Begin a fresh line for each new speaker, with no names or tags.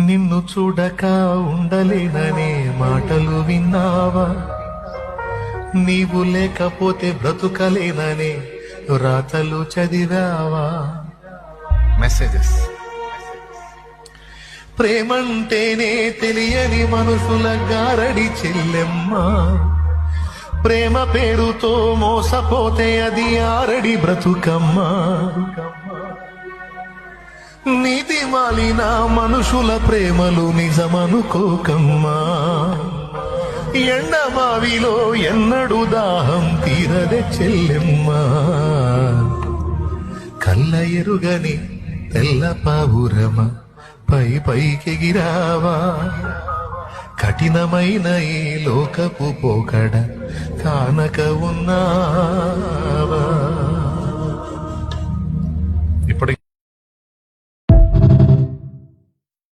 నిన్ను చూడక ఉండలేననే మాటలు విన్నావా? నీవు లేకపోతే బ్రతుకలేననే రాతలు చదివావా? మెసేజెస్. ప్రేమంటేనే తెలియని మనుషుల గారడి చెల్లెమ్మ, ప్రేమ పేరుతో మోసపోతే అది ఆరడి బ్రతుకమ్మ. నీతి మాలిన మనుషుల ప్రేమలు నిజమనుకోకమ్మా. ఎండమావిలో ఎన్నడు దాహం తీరదే చెల్లెమ్మ. కళ్ళ ఎరుగని తెల్ల పావురమ పై పైకెగిరావా? కఠినమైన ఈ లోకపు పోకడ కానక ఉన్నావా?